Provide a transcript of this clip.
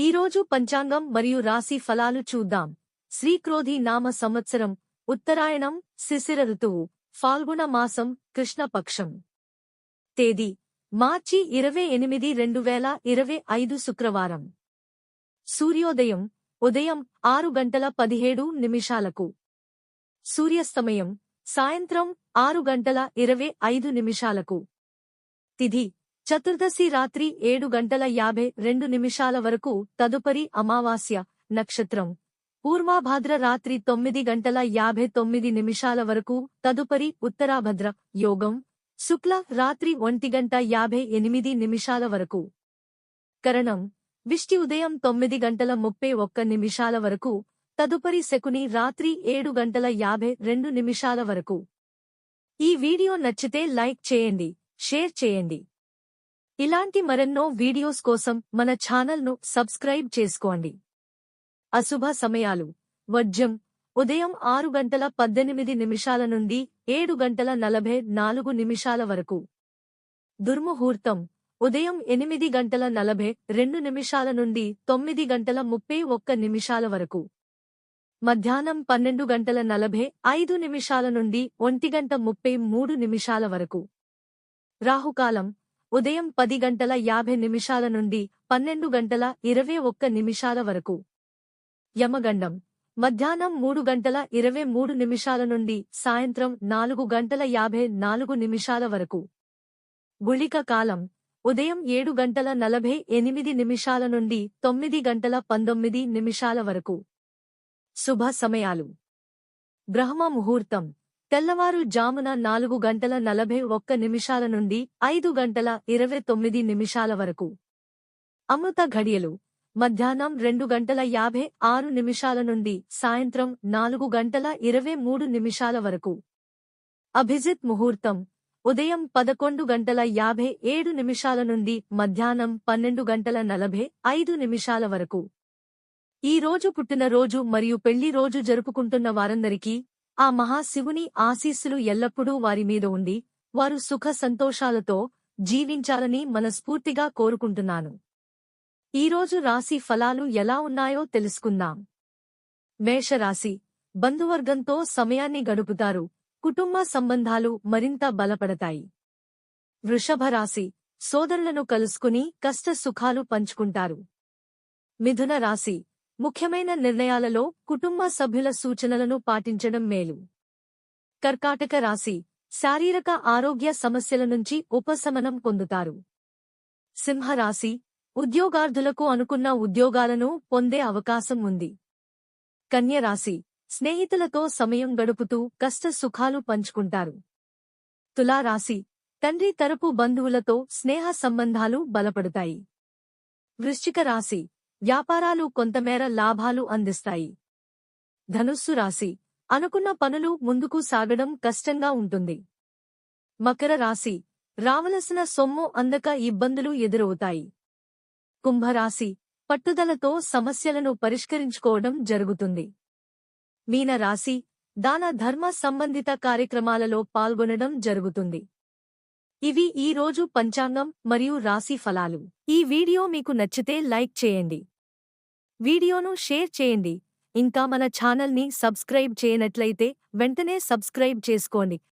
ఈరోజు పంచాంగం మరియు రాశి ఫలాలు చూద్దాం. శ్రీక్రోధి నామ సంవత్సరం, ఉత్తరాయణం, శిశిర ఋతువు, ఫాల్గుణ మాసం, కృష్ణపక్షం. తేదీ మార్చి 28, 2025 శుక్రవారం. సూర్యోదయం ఉదయం 6:17 సూర్యాస్తమయం సాయంత్రం 6:25 తిథి చతుర్దశి రాత్రి 7:52 వరకు, తదుపరి అమావాస్య. నక్షత్రం పూర్వాభాద్ర రాత్రి 9:59 వరకు, తదుపరి ఉత్తరాభద్ర. యోగం శుక్ల రాత్రి 1:58 వరకు. కరణం విష్టి ఉదయం 9:31 వరకు, తదుపరి శకుని రాత్రి 7:52 వరకు. ఈ వీడియో నచ్చితే లైక్ చేయండి, షేర్ చేయండి. ఇలాంటి మరెన్నో వీడియోస్ కోసం మన ఛానల్ను సబ్స్క్రైబ్ చేసుకోండి. అశుభ సమయాలు: వర్జ్యం ఉదయం 6:18 నుండి 7:44 వరకు. దుర్ముహూర్తం ఉదయం 8:42 నుండి 9:31 వరకు. మధ్యాహ్నం 12:45 నుండి 1:33 వరకు. రాహుకాలం ఉదయం 10:50 నుండి 12:21 వరకు. యమగండం మధ్యాహ్నం 3:23 నుండి సాయంత్రం 4:54 వరకు. గుళిక కాలం ఉదయం 7:48 నుండి 9:19 వరకు. శుభ సమయాలు: బ్రహ్మ ముహూర్తం తెల్లవారు జామున 4:41 నుండి 5:29 వరకు. అమృత ఘడియలు మధ్యాహ్నం 2:56 నుండి సాయంత్రం 4:23 వరకు. అభిజిత్ ముహూర్తం ఉదయం 11:57 నుండి మధ్యాహ్నం 12:45 వరకు. ఈ రోజు పుట్టినరోజు మరియు పెళ్లి రోజు జరుపుకుంటున్న వారందరికీ ఆ మహాశివుని ఆశీస్సులు ఎల్లప్పుడూ వారి మీద ఉండి, వారు సుఖ సంతోషాలతో జీవించాలని మనస్ఫూర్తిగా కోరుకుంటున్నాను. ఈరోజు రాశి ఫలాలు ఎలా ఉన్నాయో తెలుసుకుందాం. మేషరాశి బంధువర్గంతో సమయాన్ని గడుపుతారు, కుటుంబ సంబంధాలు మరింత బలపడతాయి. వృషభ రాశి సోదరులను కలుసుకుని కష్ట సుఖాలు పంచుకుంటారు. మిథున రాశి ముఖ్యమైన నిర్ణయాలలో కుటుంబ సభ్యుల సూచనలను పాటించడం మేలు. కర్కాటక రాశి శారీరక ఆరోగ్య సమస్యల నుంచి ఉపశమనం పొందుతారు. సింహరాశి ఉద్యోగార్థులకు అనుకున్న ఉద్యోగాలను పొందే అవకాశం ఉంది. కన్య రాశి స్నేహితులతో సమయం గడుపుతూ కష్ట సుఖాలు పంచుకుంటారు. తులారాశి తండ్రి తరపు బంధువులతో స్నేహ సంబంధాలు బలపడతాయి. వృశ్చిక రాశి వ్యాపారాలు కొంతమేర లాభాలు అందిస్తాయి. ధనుస్సు రాశి అనుకున్న పనులు ముందుకు సాగడం కష్టంగా ఉంటుంది. మకర రాశి రావలసిన సొమ్ము అందక ఇబ్బందులు ఎదురవుతాయి. కుంభరాశి పట్టుదలతో సమస్యలను పరిష్కరించుకోవడం జరుగుతుంది. మీన రాశి దాన ధర్మ సంబంధిత కార్యక్రమాలలో పాల్గొనడం జరుగుతుంది. ఇవి ఈ రోజు పంచాంగం మరియు రాశి ఫలాలు. ఈ వీడియో మీకు నచ్చితే లైక్ చేయండి, వీడియోను షేర్ చేయండి. ఇంకా మన ఛానల్ని సబ్స్క్రైబ్ చేయనట్లయితే వెంటనే సబ్స్క్రైబ్ చేసుకోండి.